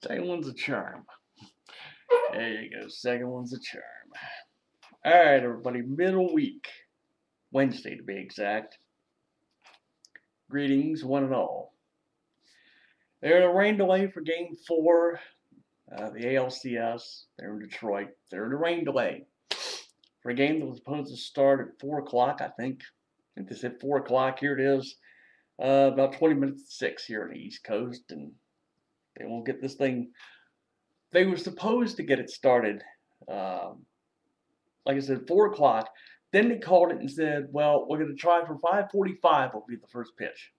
Second one's a charm. There you go. Second one's a charm. All right, everybody. Middle week. Wednesday, to be exact. Greetings, one and all. They're in a rain delay for Game 4. The ALCS. They're in Detroit. They're in a rain delay for a game that was supposed to start at 4 o'clock, I think. I think they said 4 o'clock. Here it is. About 20 minutes to 6 here on the East Coast. And they won't get this thing. They were supposed to get it started, like I said, 4 o'clock. Then they called it and said, well, we're going to try for 5:45 will be the first pitch.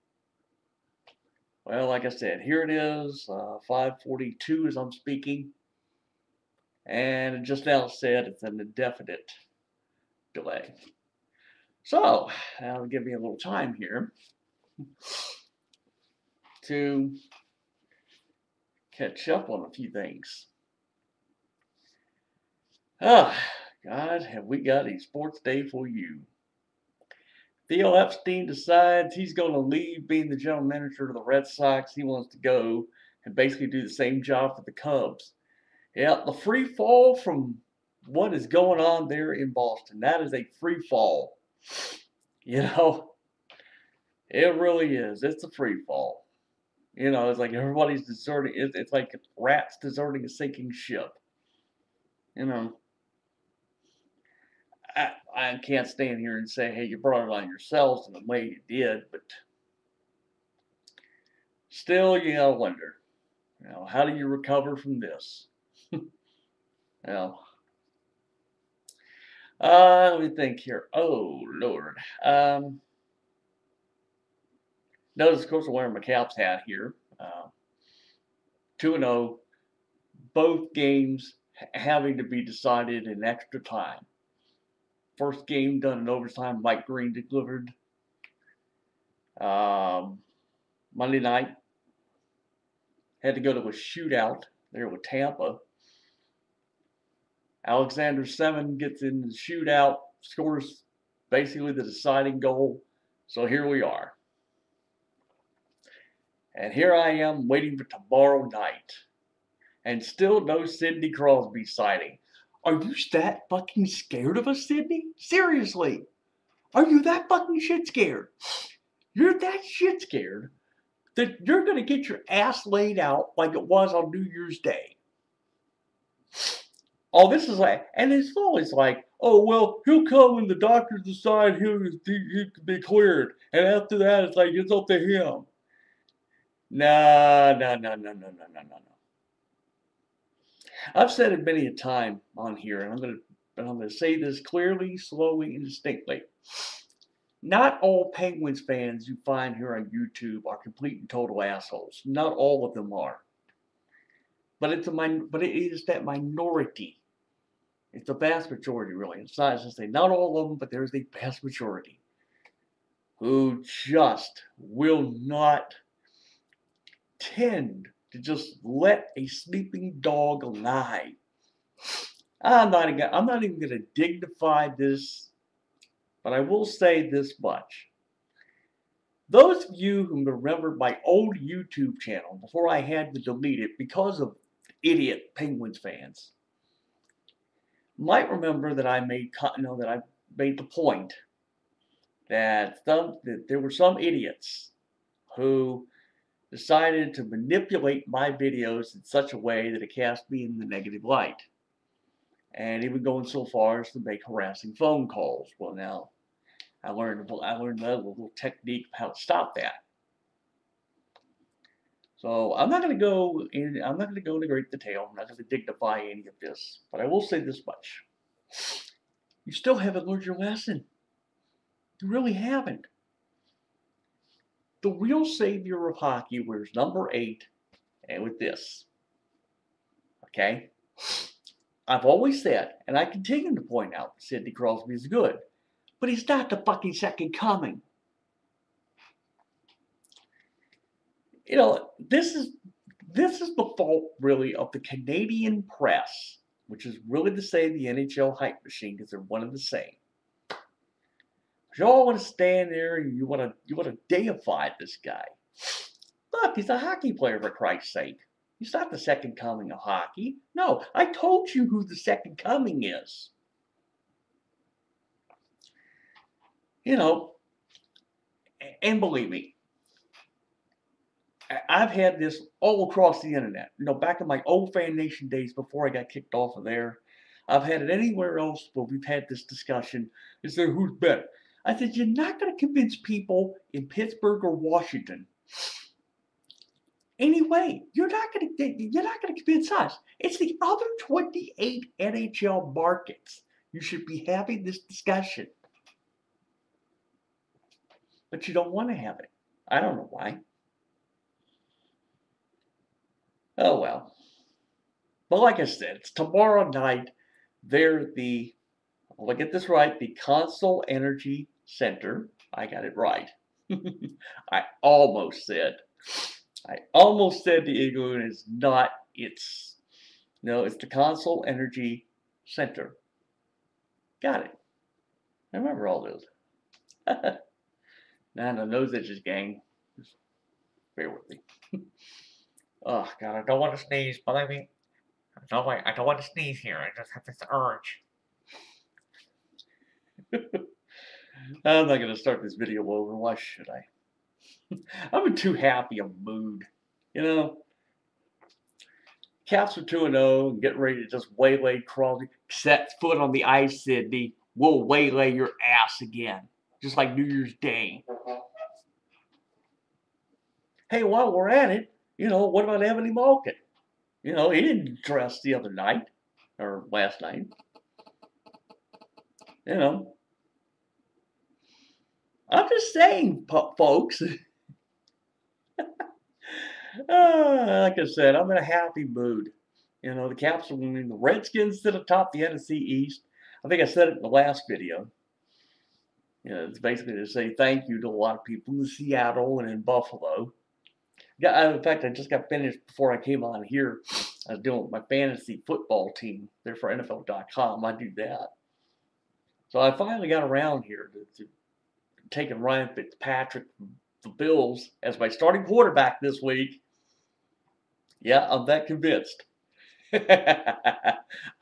Well, like I said, here it is, 5:42 as I'm speaking. And it just now said it's an indefinite delay. So, that'll give me a little time here to catch up on a few things. Ah, God, have we got a sports day for you. Theo Epstein decides he's going to leave being the general manager of the Red Sox. He wants to go and basically do the same job for the Cubs. Yeah, the free fall from what is going on there in Boston. That is a free fall. You know, it really is. It's a free fall. You know, it's like everybody's deserting. It's like rats deserting a sinking ship. You know, I can't stand here and say, hey, you brought it on yourselves in the way you did, but still, you gotta wonder, how do you recover from this? Well, let me think here. Oh, Lord. Notice, of course, I'm wearing my Caps hat here. 2-0. Both games having to be decided in extra time. First game done in overtime. Mike Green delivered. Monday night, had to go to a shootout there with Tampa. Alexander Seven gets in the shootout, scores basically the deciding goal. So here we are. And here I am waiting for tomorrow night. And still no Sidney Crosby sighting. Are you that fucking scared of us, Sidney? Seriously. Are you that fucking shit scared? You're that shit scared that you're going to get your ass laid out like it was on New Year's Day. Oh, this is like, and it's always like, oh, well, he'll come when the doctors decide he can be cleared. And after that, it's like, it's up to him. No, no, no, no, no, no, no, no, no. I've said it many a time on here, and I'm going to say this clearly, slowly, and distinctly. Not all Penguins fans you find here on YouTube are complete and total assholes. Not all of them are. But it is that minority. It's the vast majority, really. It's not to say not all of them, but there's a vast majority who just will not tend to just let a sleeping dog lie. I'm not even going to dignify this, but I will say this much. Those of you who remember my old YouTube channel before I had to delete it because of idiot Penguins fans might remember that I made the point that there were some idiots who decided to manipulate my videos in such a way that it cast me in the negative light, and even going so far as to make harassing phone calls. Well, now I learned a little technique of how to stop that. So I'm not going to go into great detail. I'm not going to dignify any of this, but I will say this much: you still haven't learned your lesson. You really haven't. The real savior of hockey wears number 8, and with this. Okay? I've always said, and I continue to point out, that Sidney Crosby is good, but he's not the fucking second coming. This is the fault, really, of the Canadian press, which is really to say the NHL hype machine, because they're one and the same. You all want to stand there and you want to deify this guy. Look, he's a hockey player, for Christ's sake. He's not the second coming of hockey. No, I told you who the second coming is. You know, and believe me, I've had this all across the internet. You know, back in my old Fan Nation days before I got kicked off of there, I've had it anywhere else where we've had this discussion. Is there who's better? I said, you're not going to convince people in Pittsburgh or Washington. Anyway, you're not going to convince us. It's the other 28 NHL markets. You should be having this discussion. But you don't want to have it. I don't know why. Oh well. But like I said, it's tomorrow night. They're the, I'll get this right, the Consol Energy Center. I got it right. I almost said the Igloo, and it's not. It's no, it's the Consol Energy Center. Got it. I remember all those. Nah, no nose itches, gang. Just bear with me. Oh God, I don't want to sneeze, but I mean, I don't want to sneeze here. I just have this urge. I'm not gonna start this video over. Why should I? I'm in too happy a mood. You know, Caps are 2-0 and getting ready to just waylay Crosby. Set foot on the ice, Sidney. We'll waylay your ass again. Just like New Year's Day. Hey, while we're at it, you know, what about Anthony Malkin? You know, he didn't dress the other night. Or last night. You know. I'm just saying, folks. Like I said, I'm in a happy mood. You know, the Caps are winning. The Redskins sit atop the NFC East. I think I said it in the last video. You know, it's basically to say thank you to a lot of people in Seattle and in Buffalo. Yeah, in fact, I just got finished before I came on here. I was doing my fantasy football team there for NFL.com. I do that. So I finally got around here to taking Ryan Fitzpatrick from the Bills as my starting quarterback this week. Yeah, I'm that convinced.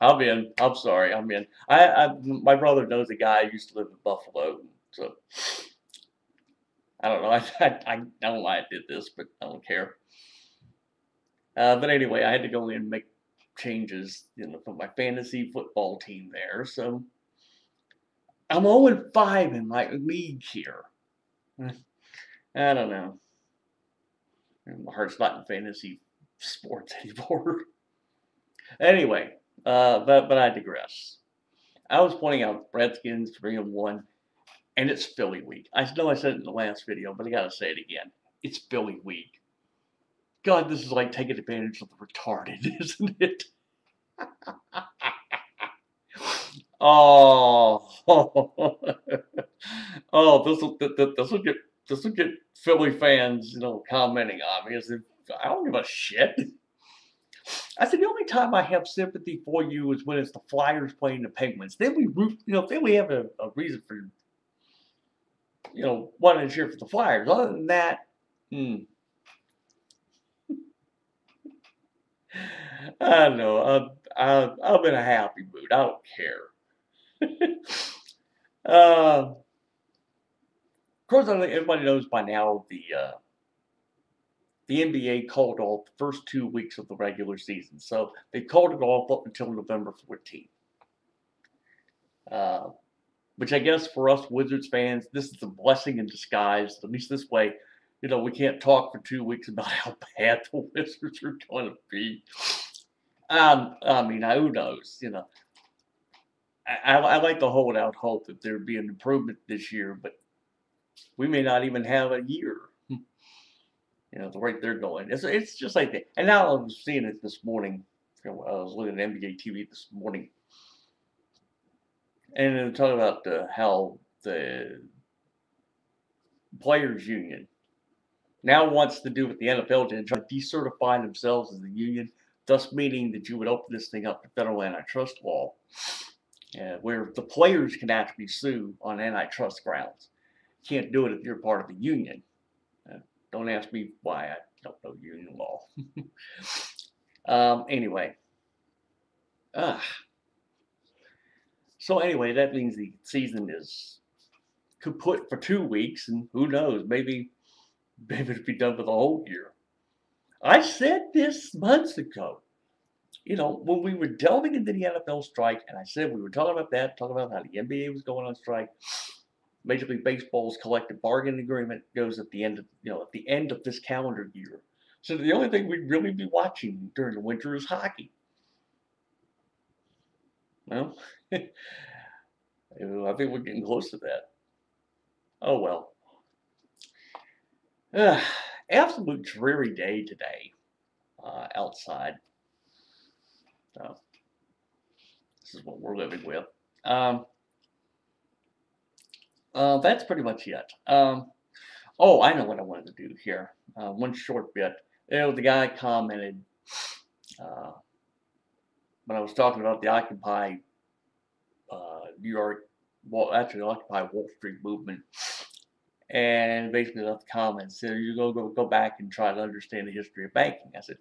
I'm in. I'm sorry. I'm in. My brother knows a guy who used to live in Buffalo, so I don't know. I don't know why I did this, but I don't care. But anyway, I had to go in and make changes, you know, for my fantasy football team there. So I'm 0-5 in my league here. I don't know. My heart's not in fantasy sports anymore. Anyway, but I digress. I was pointing out Redskins 3-1, and it's Philly week. I know I said it in the last video, but I gotta say it again. It's Philly week. God, this is like taking advantage of the retarded, isn't it? Oh, oh, this will get Philly fans, you know, commenting on me as if I don't give a shit. I said the only time I have sympathy for you is when it's the Flyers playing the Penguins. Then we root, you know, then we have a reason for, you know, wanting to cheer for the Flyers. Other than that, I don't know. I'm in a happy mood. I don't care. Of course, I think everybody knows by now the NBA called off the first 2 weeks of the regular season. So they called it off up until November 14th. Which I guess for us Wizards fans, this is a blessing in disguise. At least this way, you know, we can't talk for 2 weeks about how bad the Wizards are going to be. I mean, who knows? You know, I like to hold out hope that there'd be an improvement this year, but we may not even have a year. You know, the rate they're going. It's just like that. And now I was seeing it this morning. I was looking at NBA TV this morning. And they're talking about how the players union now wants to do what the NFL did, try to decertify themselves as a union, thus meaning that you would open this thing up to federal antitrust law, where the players can actually sue on antitrust grounds. Can't do it if you're part of the union. Don't ask me why. I don't know union law. Anyway. So anyway, that means the season is kaput for 2 weeks, and who knows, maybe it'll be done for the whole year. I said this months ago. You know, when we were delving into the NFL strike, and I said we were talking about that, talking about how the NBA was going on strike. Major League Baseball's collective bargaining agreement goes at the end of at the end of this calendar year. So the only thing we'd really be watching during the winter is hockey. Well, I think we're getting close to that. Oh well. Absolute dreary day today outside. So this is what we're living with. That's pretty much it. Oh, I know what I wanted to do here. One short bit. The guy commented when I was talking about the Occupy New York, well, actually the Occupy Wall Street movement, and basically left the comments. So you go back and try to understand the history of banking. I said,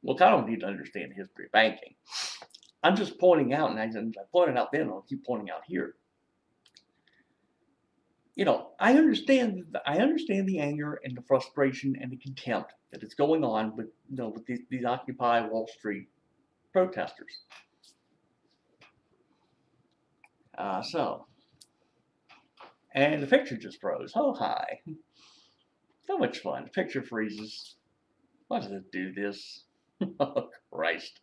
well, I don't need to understand the history of banking. I'm just pointing out, and I pointed out then, and I'll keep pointing out here. You know, I understand the anger and the frustration and the contempt that is going on with these Occupy Wall Street protesters. And the picture just froze. Oh hi, so much fun. The picture freezes. Why does it do this? Oh Christ.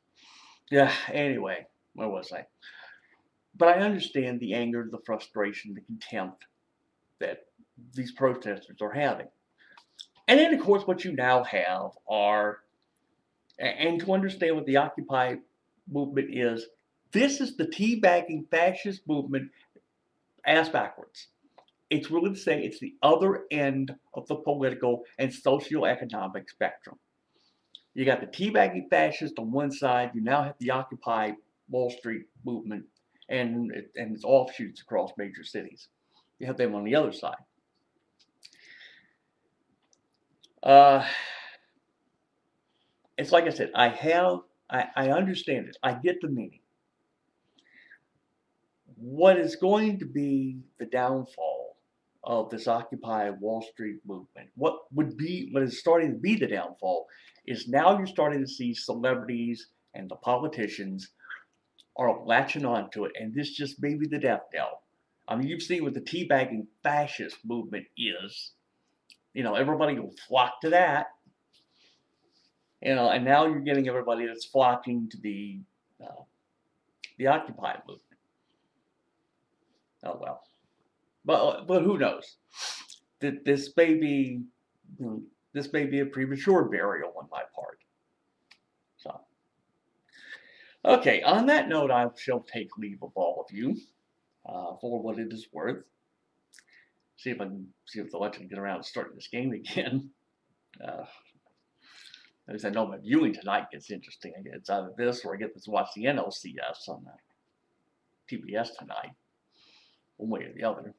Yeah. Anyway, where was I? But I understand the anger, the frustration, the contempt that these protesters are having. And then, of course, what you now have are, and to understand what the Occupy movement is, this is the teabagging fascist movement ass backwards. It's really to say it's the other end of the political and socioeconomic spectrum. You got the teabagging fascists on one side, you now have the Occupy Wall Street movement and its offshoots across major cities. You have them on the other side. It's like I said, I understand it. I get the meaning. What is going to be the downfall of this Occupy Wall Street movement? What is starting to be the downfall is now you're starting to see celebrities and the politicians are latching onto it, and this just may be the death knell. I mean, you've seen what the teabagging fascist movement is. You know, everybody will flock to that. You know, and now you're getting everybody that's flocking to the Occupy movement. Oh well, but who knows? This may be a premature burial on my part. So, okay. On that note, I shall take leave of all of you for what it is worth. See if they'll actually get around to starting this game again. At least I know my viewing tonight gets interesting. It's either this or I get to watch the NLCS on the TBS tonight. One way or the other.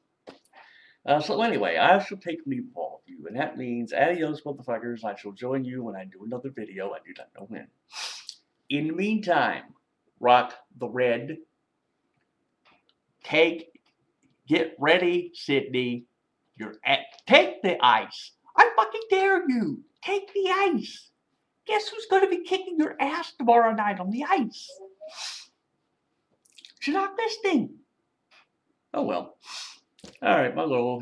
So anyway, I shall take leave of all of you, and that means adios, motherfuckers. I shall join you when I do another video. I do not know when. In the meantime, rock the red. Get ready, Sidney. Take the ice. I fucking dare you. Take the ice. Guess who's going to be kicking your ass tomorrow night on the ice? You're not listening. Oh well. All right, my little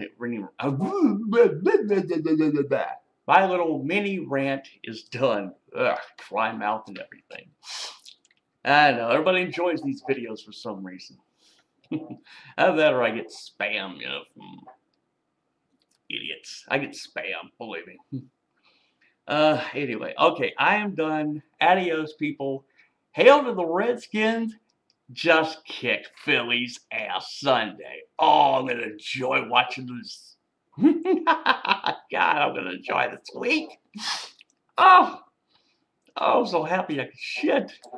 mini rant is done. Ugh, dry mouth and everything. I know everybody enjoys these videos for some reason. Either that or I get spam, from idiots. I get spam, believe me. Anyway, okay, I am done. Adios, people. Hail to the Redskins. Just kicked Philly's ass Sunday. Oh, I'm going to enjoy watching this. God, I'm going to enjoy this week. Oh, so happy I could shit.